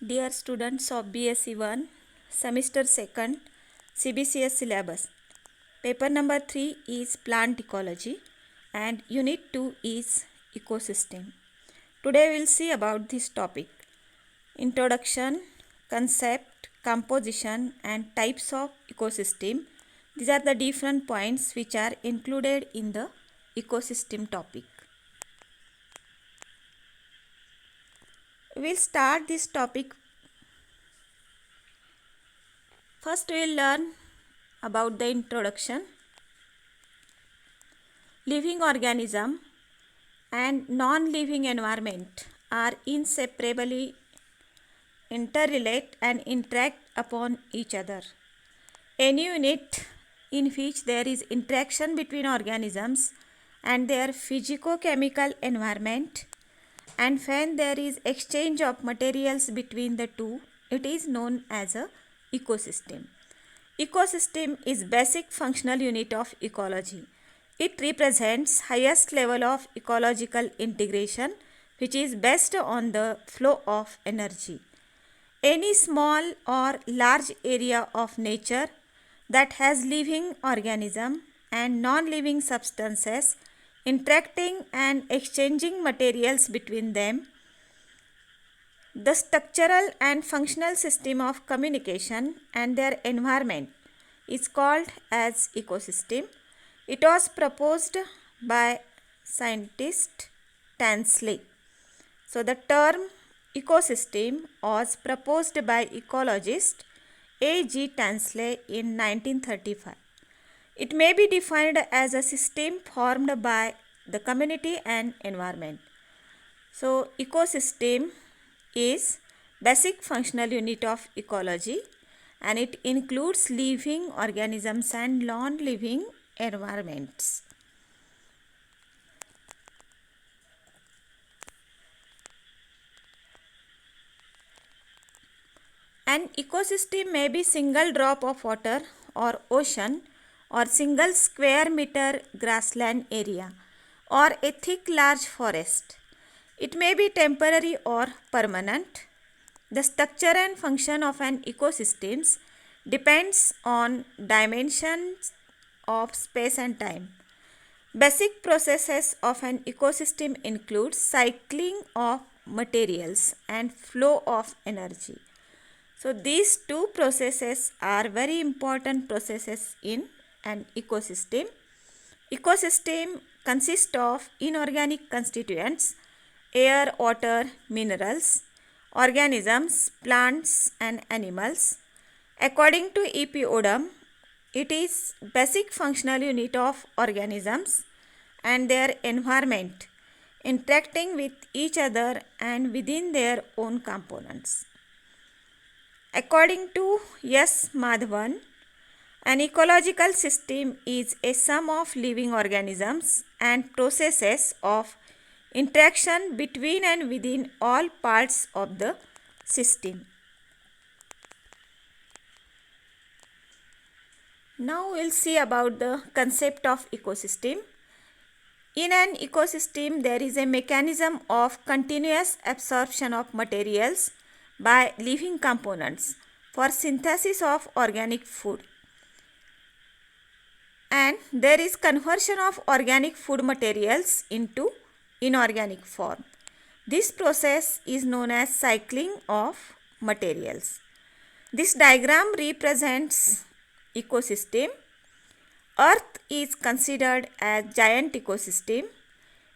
Dear students of BSc 1, Semester 2nd, CBCS syllabus. Paper number 3 is Plant Ecology and Unit 2 is Ecosystem. Today we will see about this topic. Introduction, concept, composition and types of ecosystem. These are the different points which are included in the ecosystem topic. We will start this topic. First we will learn about the introduction. Living organism and non-living environment are inseparably interrelate and interact upon each other. Any unit in which there is interaction between organisms and their physico-chemical environment, and when there is exchange of materials between the two, it is known as a ecosystem. Ecosystem is basic functional unit of ecology. It represents highest level of ecological integration which is based on the flow of energy. Any small or large area of nature that has living organism and non-living substances interacting and exchanging materials between them. The structural and functional system of communication and their environment is called as ecosystem. It was proposed by scientist Tansley. So the term ecosystem was proposed by ecologist A.G. Tansley in 1935. It may be defined as a system formed by the community and environment. So ecosystem is basic functional unit of ecology and it includes living organisms and non-living environments. An ecosystem may be single drop of water or ocean or single square meter grassland area or a thick large forest. It may be temporary or permanent. The structure and function of an ecosystem depends on dimensions of space and time. Basic processes of an ecosystem include cycling of materials and flow of energy. So these two processes are very important processes in an ecosystem. Ecosystem consists of inorganic constituents, air, water, minerals, organisms, plants and animals. According to E.P. Odum, it is basic functional unit of organisms and their environment interacting with each other and within their own components. According to S. Madhavan, an ecological system is a sum of living organisms and processes of interaction between and within all parts of the system. Now we will see about the concept of ecosystem. In an ecosystem, there is a mechanism of continuous absorption of materials by living components for synthesis of organic food. And there is conversion of organic food materials into inorganic form. This process is known as cycling of materials. This diagram represents ecosystem. Earth is considered as giant ecosystem.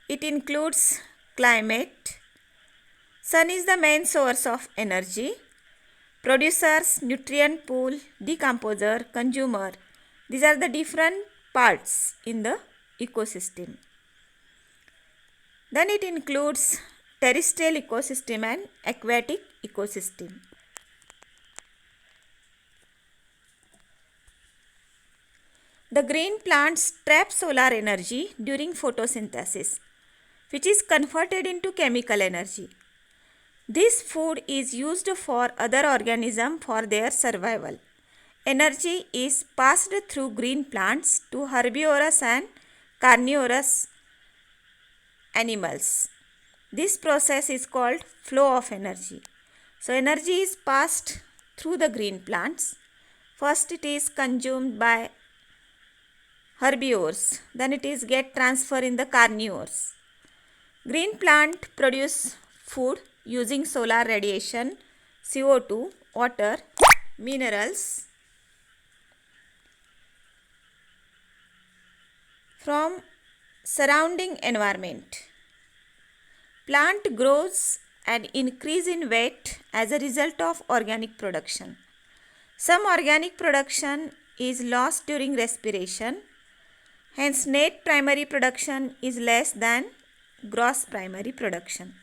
It includes climate. Sun is the main source of energy. Producers, nutrient pool, decomposer, consumer. These are the different parts in the ecosystem. Then it includes terrestrial ecosystem and aquatic ecosystem. The green plants trap solar energy during photosynthesis, which is converted into chemical energy. This food is used for other organisms for their survival. Energy is passed through green plants to herbivorous and carnivorous animals. This process is called flow of energy. So energy is passed through the green plants. First it is consumed by herbivores, then it is get transferred in the carnivores. Green plant produce food using solar radiation, CO2, water, minerals from surrounding environment. Plant grows and increase in weight as a result of organic production. Some organic production is lost during respiration, hence net primary production is less than gross primary production.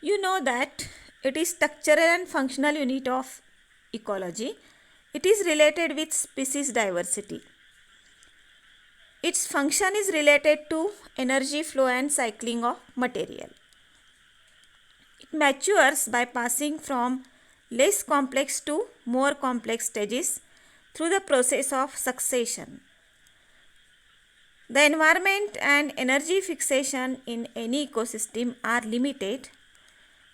You know that it is structural and functional unit of ecology. It is related with species diversity. Its function is related to energy flow and cycling of material. It matures by passing from less complex to more complex stages through the process of succession. The environment and energy fixation in any ecosystem are limited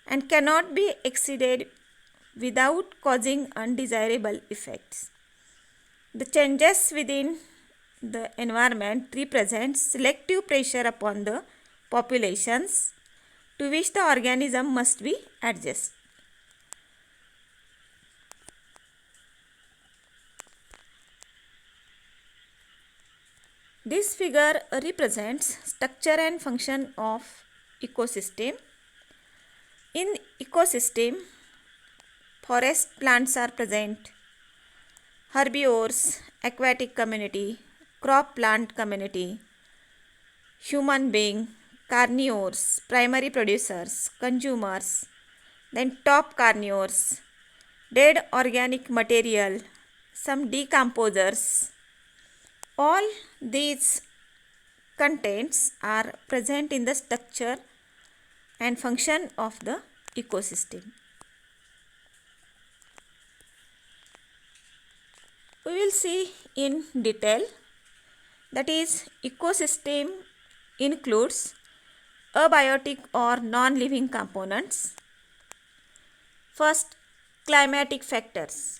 and cannot be exceeded without causing undesirable effects. The changes within the environment represent selective pressure upon the populations to which the organism must be adjusted. This figure represents structure and function of ecosystem. In ecosystem, forest plants are present, herbivores, aquatic community, crop plant community, human being, carnivores, primary producers, consumers, then top carnivores, dead organic material, some decomposers. All these contents are present in the structure and function of the ecosystem. We will see in detail, that is, ecosystem includes abiotic or non-living components. First, climatic factors: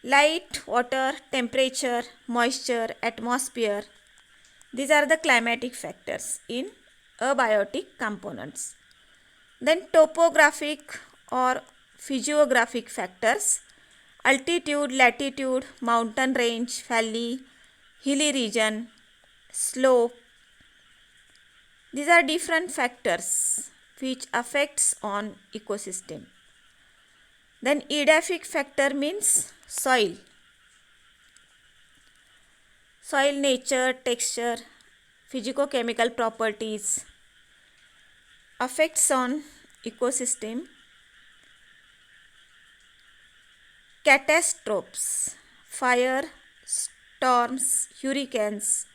light, water, temperature, moisture, atmosphere. These are the climatic factors in abiotic components. Then topographic or physiographic factors: altitude, latitude, mountain range, valley, hilly region, slope. These are different factors which affects on ecosystem. Then edaphic factor means soil. Soil nature, texture, physicochemical properties affects on ecosystem. Catastrophes: fire, storms, hurricanes,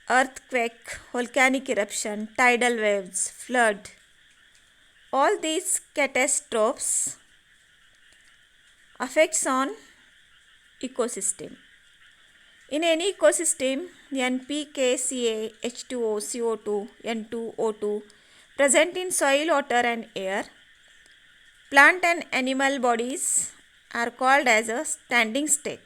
earthquake, volcanic eruption, tidal waves, flood. All these catastrophes affects on ecosystem. In any ecosystem, NPK, Ca, H2O, CO2, N2, O2 present in soil, water and air. Plant and animal bodies are called as a standing state.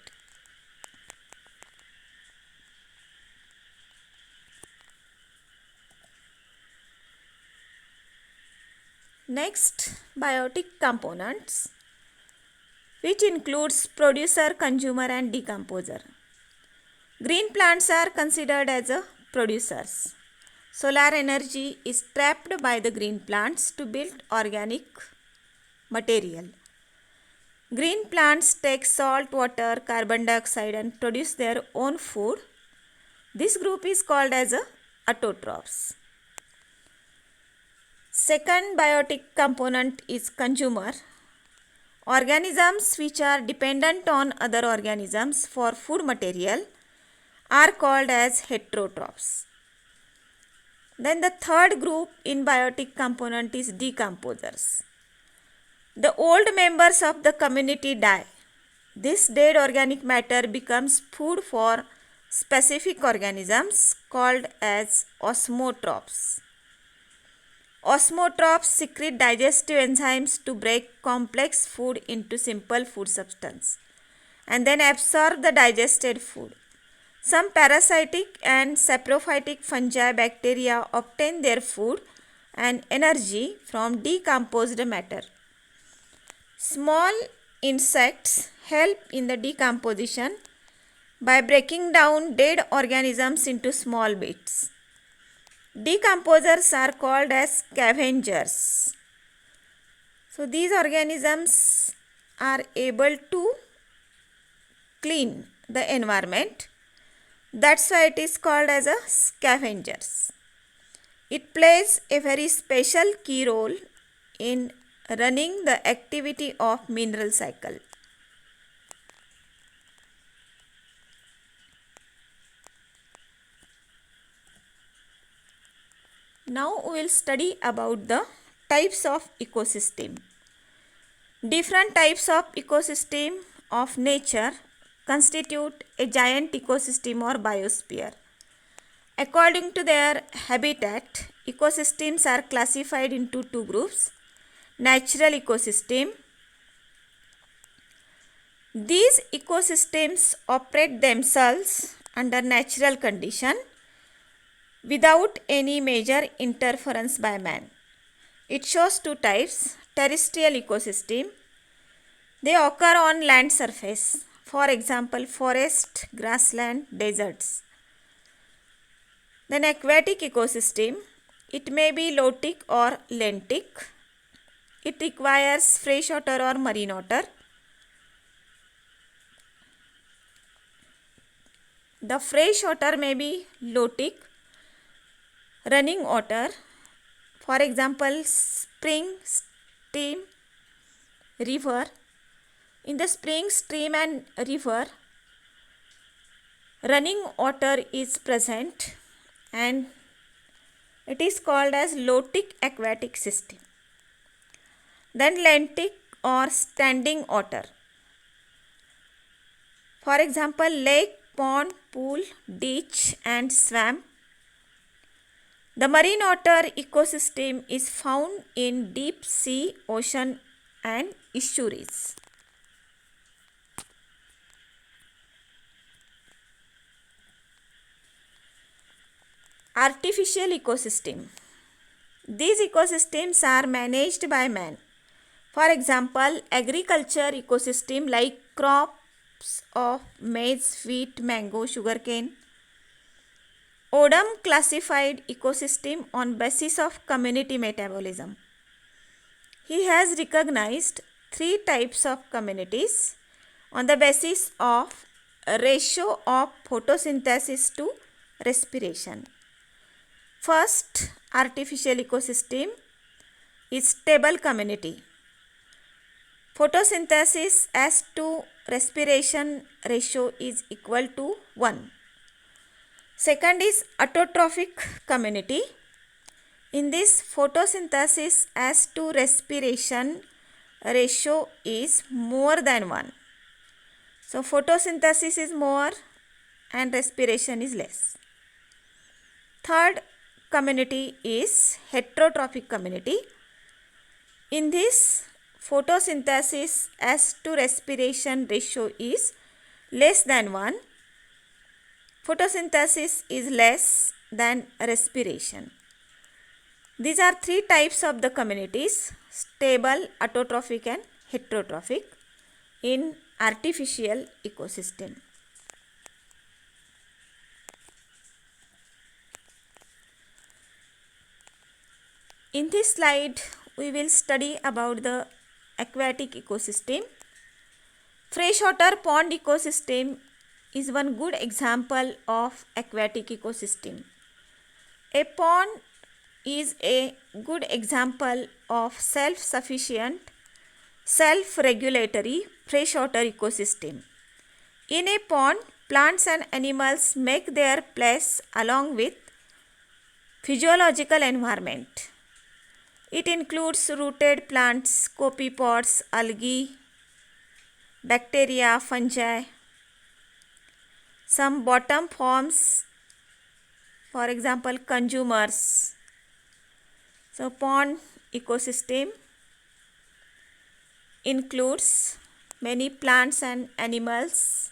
Next, biotic components, which includes producer, consumer and decomposer. Green plants are considered as a producers. Solar energy is trapped by the green plants to build organic material. Green plants take salt, water, carbon dioxide and produce their own food. This group is called as a autotrophs. Second biotic component is consumer. Organisms which are dependent on other organisms for food material are called as heterotrophs. Then the third group in biotic component is decomposers. The old members of the community die. This dead organic matter becomes food for specific organisms called as osmotrophs. Osmotrophs secrete digestive enzymes to break complex food into simple food substance and then absorb the digested food. Some parasitic and saprophytic fungi bacteria obtain their food and energy from decomposed matter. Small insects help in the decomposition by breaking down dead organisms into small bits. Decomposers are called as scavengers. So these organisms are able to clean the environment. That's why it is called as a scavengers. It plays a very special key role in running the activity of mineral cycle. Now we will study about the types of ecosystem. Different types of ecosystem of nature constitute a giant ecosystem or biosphere. According to their habitat, ecosystems are classified into two groups. Natural ecosystem. These ecosystems operate themselves under natural condition without any major interference by man. It shows two types. Terrestrial ecosystem. They occur on land surface. For example, forest, grassland, deserts. Then aquatic ecosystem. It may be lotic or lentic. It requires fresh water or marine water. The fresh water may be lotic, running water, for example spring, stream, river. In the spring, stream and river, running water is present and it is called as lotic aquatic system. Then lentic or standing water. For example, lake, pond, pool, ditch and swamp. The marine water ecosystem is found in deep sea, ocean and estuaries. Artificial ecosystem. These ecosystems are managed by man. For example, agriculture ecosystem like crops of maize, wheat, mango, sugarcane. Odum classified ecosystem on basis of community metabolism. He has recognized three types of communities on the basis of ratio of photosynthesis to respiration. First, artificial ecosystem is stable community. Photosynthesis as to respiration ratio is equal to 1. Second is autotrophic community. In this, photosynthesis as to respiration ratio is more than 1. So photosynthesis is more and respiration is less. Third community is heterotrophic community. In this, photosynthesis as to respiration ratio is less than 1. Photosynthesis is less than respiration. These are three types of the communities: stable, autotrophic and heterotrophic in artificial ecosystem. In this slide, we will study about the aquatic ecosystem. Freshwater pond ecosystem is one good example of aquatic ecosystem. A pond is a good example of self-sufficient, self-regulatory freshwater ecosystem. In a pond, plants and animals make their place along with physiological environment. It includes rooted plants, copepods, algae, bacteria, fungi. Some bottom forms, for example, consumers. So pond ecosystem includes many plants and animals.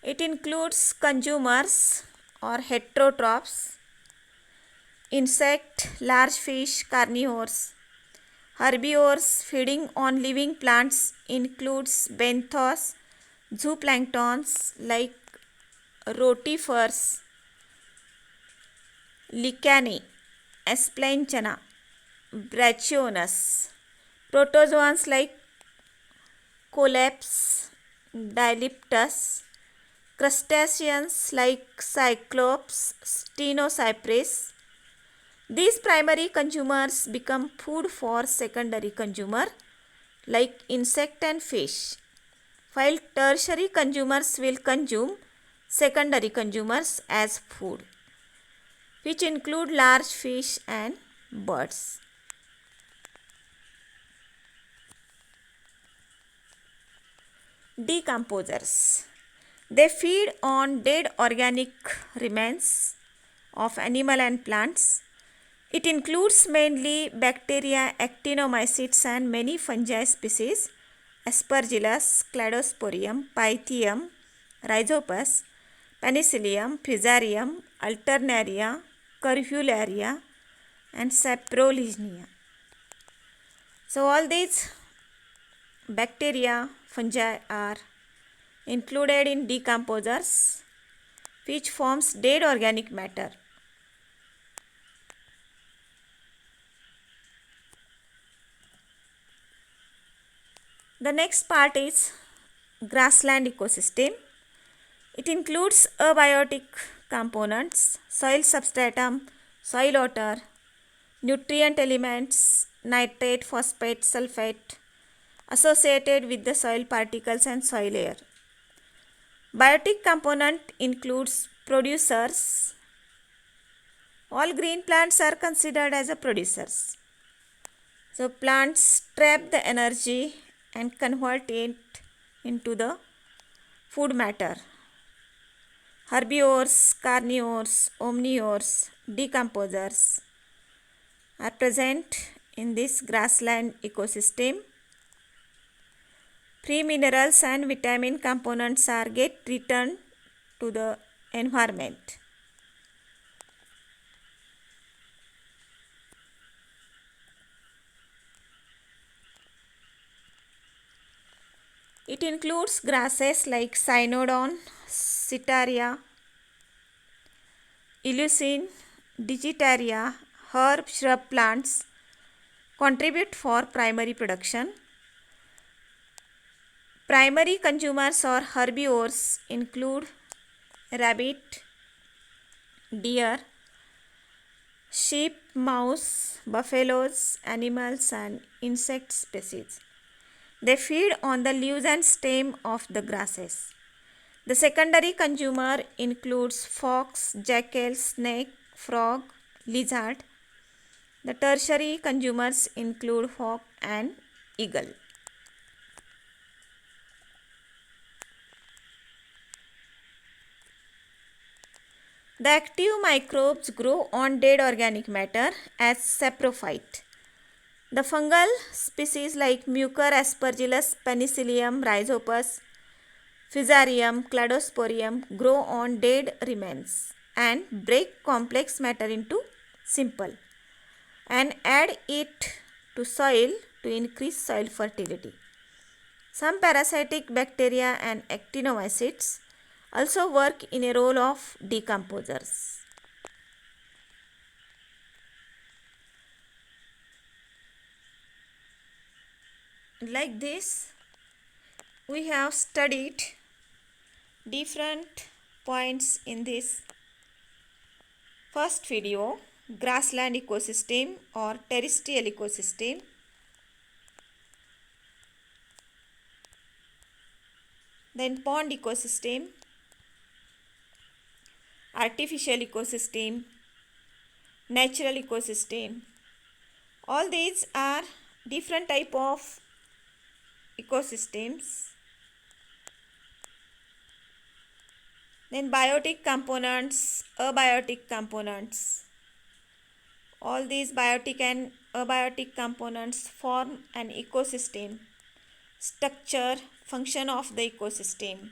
It includes consumers or heterotrophs, insect, large fish, carnivores. Herbivores feeding on living plants includes benthos, zooplanktons like rotifers, licheni, esplanchana, brachiones. Protozoans like Coleps, Dilyptus, crustaceans like Cyclops, Stenocypris. These primary consumers become food for secondary consumer like insect and fish, while tertiary consumers will consume secondary consumers as food, which include large fish and birds. Decomposers. They feed on dead organic remains of animal and plants. It includes mainly bacteria, actinomycetes, and many fungi species: Aspergillus, Cladosporium, Pythium, Rhizopus, Penicillium, Fusarium, Alternaria, Curvularia, and Saprolegnia. So all these bacteria, fungi are included in decomposers, which forms dead organic matter. The next part is grassland ecosystem. It includes abiotic components, soil substratum, soil water, nutrient elements, nitrate, phosphate, sulfate associated with the soil particles and soil air. Biotic component includes producers. All green plants are considered as a producers. So plants trap the energy and convert it into the food matter. Herbivores, carnivores, omnivores, decomposers are present in this grassland ecosystem. Free minerals and vitamin components are get returned to the environment. It includes grasses like Cynodon, Setaria, Illucine, Digitaria, herb shrub plants contribute for primary production. Primary consumers or herbivores include rabbit, deer, sheep, mouse, buffaloes, animals, and insect species. They feed on the leaves and stem of the grasses. The secondary consumer includes fox, jackal, snake, frog, lizard. The tertiary consumers include hawk and eagle. The active microbes grow on dead organic matter as saprophyte. The fungal species like Mucor, Aspergillus, Penicillium, Rhizopus, Fusarium, Cladosporium grow on dead remains and break complex matter into simple and add it to soil to increase soil fertility. Some parasitic bacteria and actinomycetes also work in a role of decomposers. Like this, we have studied different points in this first video: grassland ecosystem or terrestrial ecosystem, then pond ecosystem, artificial ecosystem, natural ecosystem. All these are different type of ecosystems. Then biotic components, abiotic components. All these biotic and abiotic components form an ecosystem. Structure, function of the ecosystem.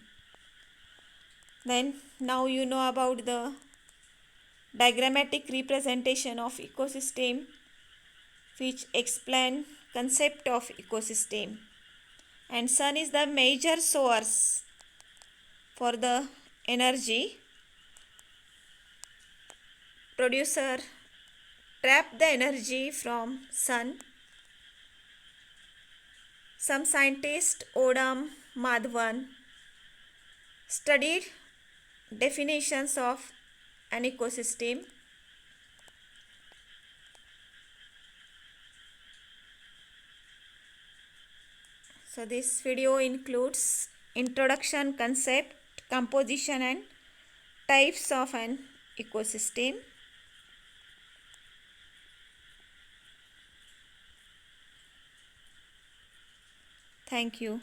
Then now you know about the diagrammatic representation of ecosystem, which explain concept of ecosystem. And sun is the major source for the energy. Producer trap the energy from sun. Some scientist Odam Madhavan studied definitions of an ecosystem. So this video includes introduction, concept, composition and types of an ecosystem. Thank you.